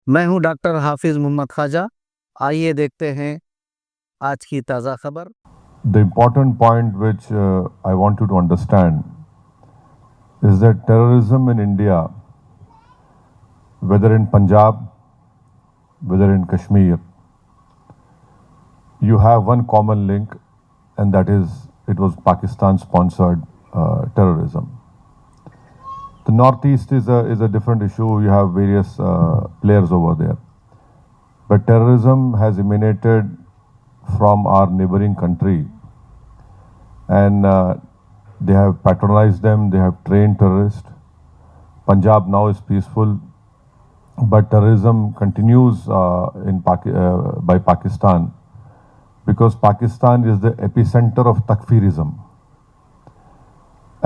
मैं हूं डॉक्टर हाफिज मोहम्मद ख्वाजा। आइए देखते हैं आज की ताज़ा खबर। The important point which I want you to understand is that terrorism in India, whether in Punjab, whether in Kashmir, you have one common link, and that is it was Pakistan-sponsored terrorism. The Northeast is a different issue. You have various players over there, but terrorism has emanated from our neighboring country, and they have patronized them. They have trained terrorists. Punjab now is peaceful, but terrorism continues by Pakistan, because Pakistan is the epicenter of takfirism.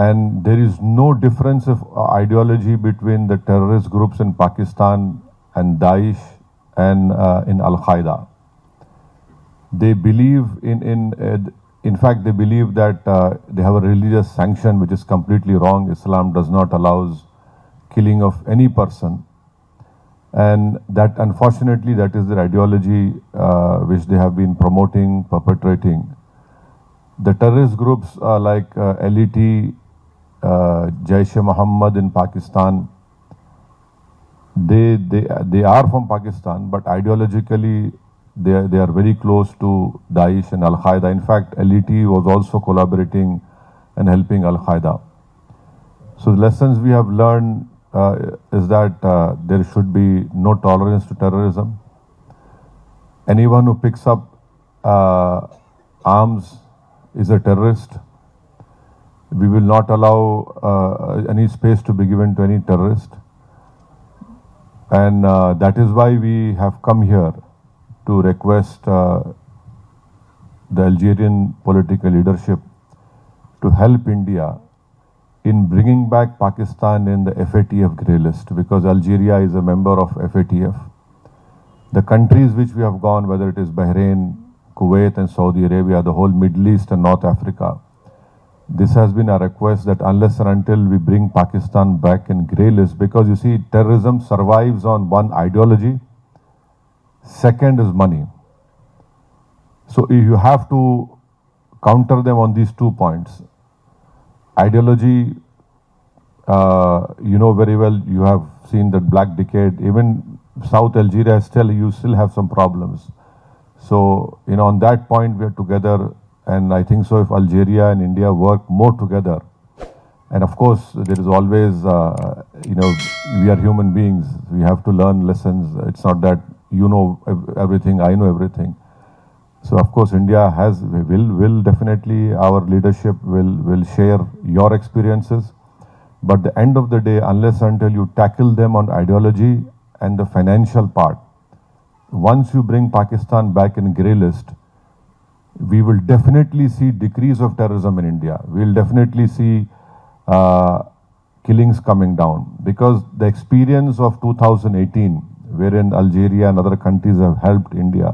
And there is no difference of ideology between the terrorist groups in Pakistan and Daesh and in Al-Qaeda. They believe in fact, they believe that they have a religious sanction, which is completely wrong. Islam does not allow killing of any person. And that, unfortunately, that is their ideology which they have been promoting, perpetrating. The terrorist groups like LET, Jaish-e-Mohammed in Pakistan, they are from Pakistan, but ideologically they are very close to Daesh and Al-Qaeda. In fact, LET was also collaborating and helping Al-Qaeda. So the lessons we have learned is that there should be no tolerance to terrorism. Anyone who picks up arms is a terrorist. We will not allow any space to be given to any terrorist. And that is why we have come here to request the Algerian political leadership to help India in bringing back Pakistan in the FATF grey list, because Algeria is a member of FATF. The countries which we have gone, whether it is Bahrain, Kuwait and Saudi Arabia, the whole Middle East and North Africa, this has been a request that unless and until we bring Pakistan back in grey list, because you see, terrorism survives on one ideology, second is money. So you have to counter them on these 2 points. Ideology, you know very well, you have seen the Black Decade, even South Algeria you still have some problems. So, on that point we are together, and I think so if Algeria and India work more together, and of course there is always, we are human beings, we have to learn lessons. It's not that you know everything, I know everything. So of course India will definitely, our leadership will share your experiences. But at the end of the day, unless until you tackle them on ideology and the financial part, once you bring Pakistan back in grey list, we will definitely see decrease of terrorism in India. We will definitely see killings coming down, because the experience of 2018, wherein Algeria and other countries have helped India.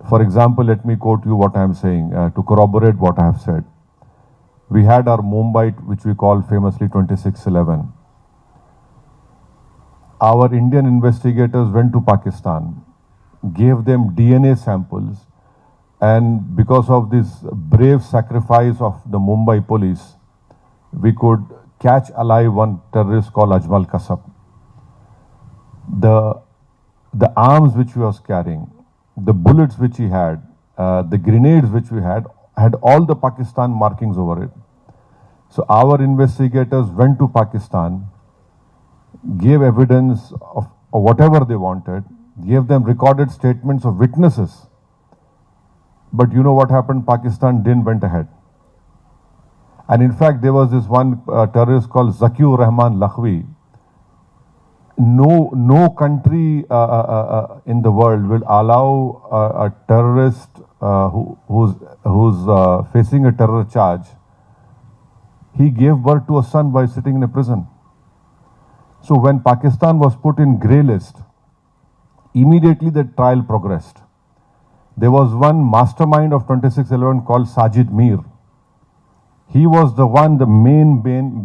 For example, let me quote you what I am saying to corroborate what I have said. We had our Mumbai, which we call famously 26/11. Our Indian investigators went to Pakistan, gave them DNA samples, and because of this brave sacrifice of the Mumbai police, we could catch alive one terrorist called Ajmal Kasab. The arms which he was carrying, the bullets which he had, the grenades which we had all the Pakistan markings over it. So our investigators went to Pakistan, gave evidence of whatever they wanted, gave them recorded statements of witnesses. But you know what happened? Pakistan didn't went ahead. And in fact, there was this one terrorist called Zakiur Rahman Lakhvi. No country in the world will allow a terrorist who's facing a terror charge. He gave birth to a son by sitting in a prison. So when Pakistan was put in grey list, immediately the trial progressed. There was one mastermind of 26/11 called Sajid Mir. He was the main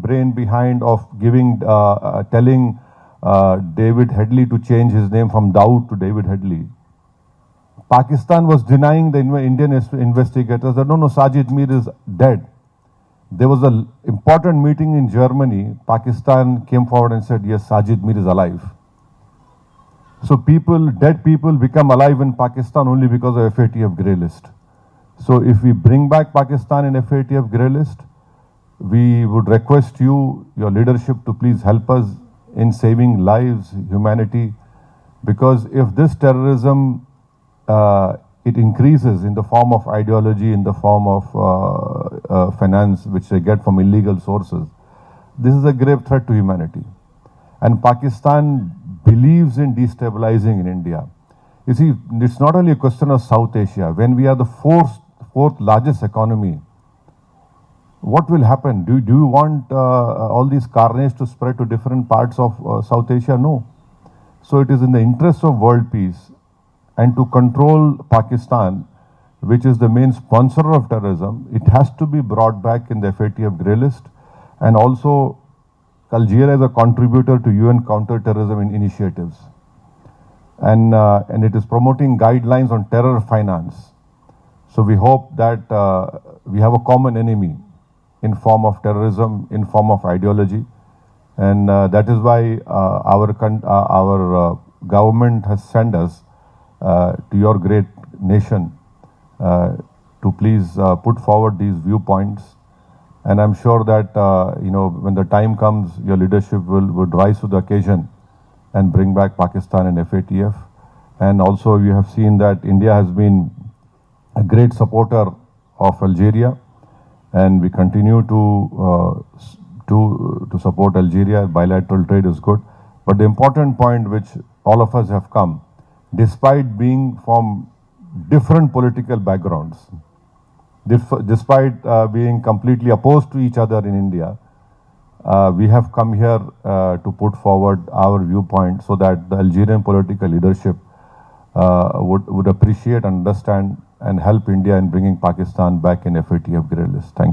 brain behind of telling David Headley to change his name from Dawood to David Headley. Pakistan was denying the Indian investigators that no, Sajid Mir is dead. There was an important meeting in Germany. Pakistan came forward and said, yes, Sajid Mir is alive. So dead people become alive in Pakistan only because of FATF grey list. So if we bring back Pakistan in FATF grey list, we would request you, your leadership, to please help us in saving lives, humanity, because if this terrorism, it increases in the form of ideology, in the form of finance, which they get from illegal sources, this is a grave threat to humanity. And Pakistan believes in destabilizing in India. You see, it's not only a question of South Asia. When we are the fourth largest economy, what will happen? Do you want all these carnage to spread to different parts of South Asia? No. So it is in the interest of world peace and to control Pakistan, which is the main sponsor of terrorism, it has to be brought back in the FATF grey list. And also, Algeria is a contributor to UN counter-terrorism initiatives. And it is promoting guidelines on terror finance. So we hope that we have a common enemy in form of terrorism, in form of ideology. And that is why our government has sent us to your great nation to please put forward these viewpoints. And I'm sure that, when the time comes, your leadership would rise to the occasion and bring back Pakistan and FATF. And also you have seen that India has been a great supporter of Algeria, and we continue to support Algeria. Bilateral trade is good. But the important point which all of us have come, despite being from different political backgrounds, despite being completely opposed to each other in India, we have come here to put forward our viewpoint so that the Algerian political leadership would appreciate, understand, and help India in bringing Pakistan back in FATF grey list. Thank you.